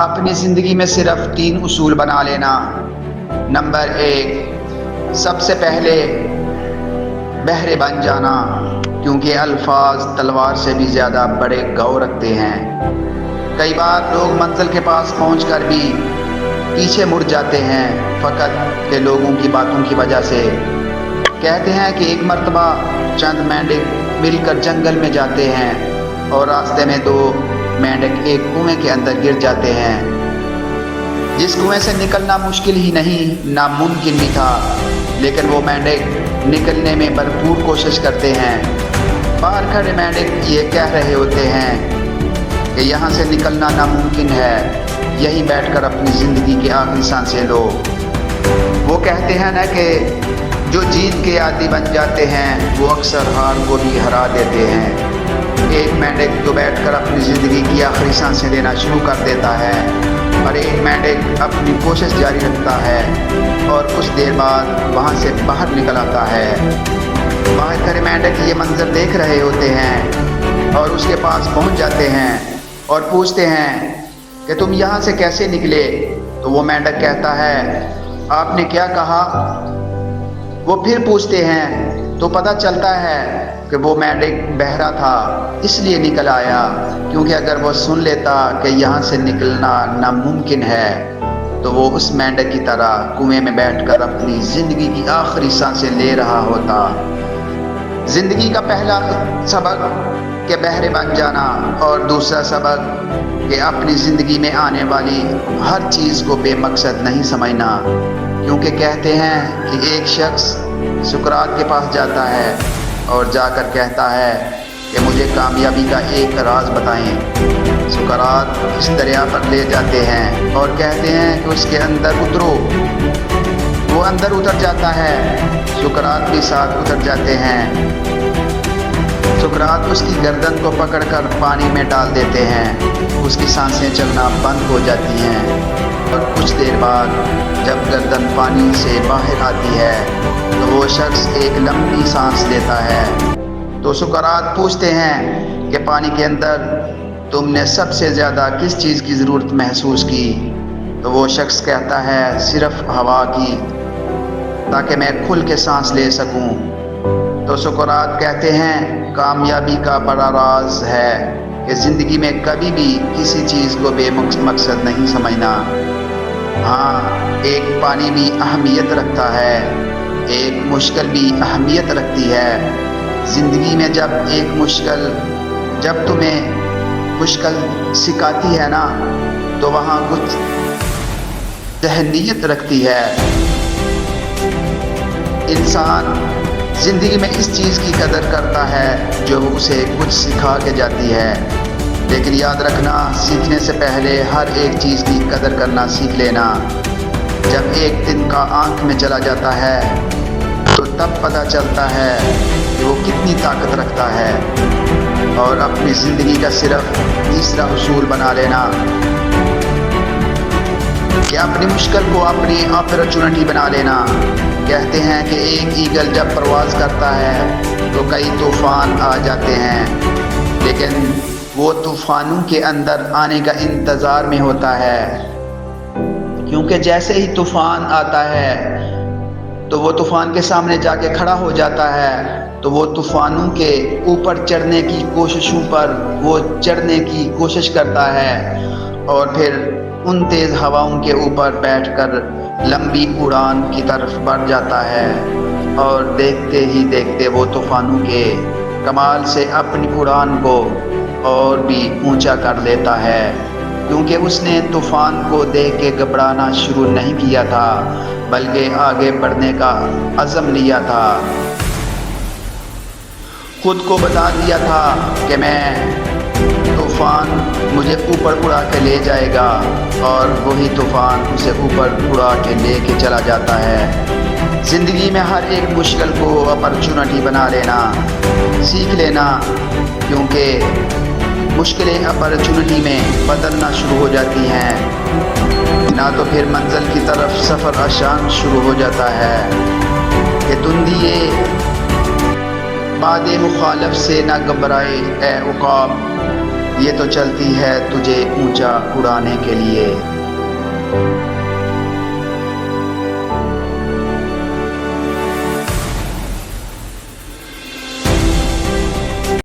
اپنی زندگی میں صرف 3 اصول بنا لینا۔ نمبر 1، سب سے پہلے بہرے بن جانا، کیونکہ الفاظ تلوار سے بھی زیادہ بڑے گو رکھتے ہیں۔ کئی بار لوگ منزل کے پاس پہنچ کر بھی پیچھے مڑ جاتے ہیں، فقط کہ لوگوں کی باتوں کی وجہ سے۔ کہتے ہیں کہ ایک مرتبہ چند مینڈک مل کر جنگل میں جاتے ہیں اور راستے میں 2 مینڈک ایک کنویں کے اندر گر جاتے ہیں، جس کنویں سے نکلنا مشکل ہی نہیں، ناممکن بھی تھا، لیکن وہ مینڈک نکلنے میں بھرپور کوشش کرتے ہیں۔ باہر کھڑے مینڈک یہ کہہ رہے ہوتے ہیں کہ یہاں سے نکلنا ناممکن ہے، یہیں بیٹھ کر اپنی زندگی کی آخری سانسیں لو۔ وہ کہتے ہیں نا کہ جو جیت کے عادی بن جاتے ہیں وہ اکثر ہار کو بھی ہرا دیتے ہیں۔ ایک مینڈک جو بیٹھ کر اپنی زندگی کی آخری سانسیں لینا شروع کر دیتا ہے، اور ایک مینڈک اپنی کوشش جاری رکھتا ہے اور کچھ دیر بعد وہاں سے باہر نکل آتا ہے۔ باہر کھڑے مینڈک یہ منظر دیکھ رہے ہوتے ہیں اور اس کے پاس پہنچ جاتے ہیں اور پوچھتے ہیں کہ تم یہاں سے کیسے نکلے؟ تو وہ مینڈک کہتا ہے، آپ نے کیا کہا؟ وہ پھر پوچھتے ہیں تو پتہ چلتا ہے کہ وہ مینڈک بہرا تھا، اس لیے نکل آیا، کیونکہ اگر وہ سن لیتا کہ یہاں سے نکلنا ناممکن ہے تو وہ اس مینڈک کی طرح کنویں میں بیٹھ کر اپنی زندگی کی آخری سانسیں لے رہا ہوتا۔ زندگی کا پہلا سبق کہ بہرے بن جانا، اور دوسرا سبق کہ اپنی زندگی میں آنے والی ہر چیز کو بے مقصد نہیں سمجھنا، کیونکہ کہتے ہیں کہ ایک شخص سقراط کے پاس جاتا ہے اور جا کر کہتا ہے کہ مجھے کامیابی کا ایک راز بتائیں۔ سقراط اس دریا پر لے جاتے ہیں اور کہتے ہیں کہ اس کے اندر اترو۔ وہ اندر اتر جاتا ہے، سقراط بھی ساتھ اتر جاتے ہیں۔ سقراط اس کی گردن کو پکڑ کر پانی میں ڈال دیتے ہیں، اس کی سانسیں چلنا بند ہو جاتی ہیں، اور کچھ دیر بعد جب گردن پانی سے باہر آتی ہے تو وہ شخص ایک لمبی سانس لیتا ہے۔ تو سقراط پوچھتے ہیں کہ پانی کے اندر تم نے سب سے زیادہ کس چیز کی ضرورت محسوس کی؟ تو وہ شخص کہتا ہے صرف ہوا کی، تاکہ میں کھل کے سانس لے سکوں۔ تو سقراط کہتے ہیں کامیابی کا بڑا راز ہے کہ زندگی میں کبھی بھی کسی چیز کو بے مقصد نہیں سمجھنا۔ ہاں، ایک پانی بھی اہمیت رکھتا ہے، ایک مشکل بھی اہمیت رکھتی ہے۔ زندگی میں جب تمہیں مشکل سکھاتی ہے نا، تو وہاں کچھ ذہنیت رکھتی ہے۔ انسان زندگی میں اس چیز کی قدر کرتا ہے جو اسے کچھ سکھا کے جاتی ہے، لیکن یاد رکھنا، سیکھنے سے پہلے ہر ایک چیز کی قدر کرنا سیکھ لینا۔ جب ایک دن کا آنکھ میں چلا جاتا ہے تو تب پتہ چلتا ہے کہ وہ کتنی طاقت رکھتا ہے۔ اور اپنی زندگی کا صرف تیسرا اصول بنا لینا کہ اپنی مشکل کو اپنی اپرچونٹی بنا لینا۔ کہتے ہیں کہ ایک ایگل جب پرواز کرتا ہے تو کئی طوفان آ جاتے ہیں، لیکن وہ طوفانوں کے اندر آنے کا انتظار میں ہوتا ہے، کیونکہ جیسے ہی طوفان آتا ہے تو وہ طوفان کے سامنے جا کے کھڑا ہو جاتا ہے، تو وہ طوفانوں کے اوپر چڑھنے کی کوششوں پر وہ چڑھنے کی کوشش کرتا ہے، اور پھر ان تیز ہواؤں کے اوپر بیٹھ کر لمبی اڑان کی طرف بڑھ جاتا ہے، اور دیکھتے ہی دیکھتے وہ طوفانوں کے کمال سے اپنی اڑان کو اور بھی اونچا کر لیتا ہے، کیونکہ اس نے طوفان کو دیکھ کے گھبرانا شروع نہیں کیا تھا، بلکہ آگے بڑھنے کا عزم لیا تھا۔ خود کو بتا دیا تھا کہ میں طوفان مجھے اوپر اڑا کے لے جائے گا، اور وہی طوفان اسے اوپر اڑا کے لے کے چلا جاتا ہے۔ زندگی میں ہر ایک مشکل کو اپرچونٹی بنا لینا سیکھ لینا، کیونکہ مشکلیں اپرچونٹی میں بدلنا شروع ہو جاتی ہیں، نہ تو پھر منزل کی طرف سفر آسان شروع ہو جاتا ہے کہ دھندیے باد مخالف سے نہ گھبرائے اے عقاب، یہ تو چلتی ہے تجھے اونچا اڑانے کے لیے۔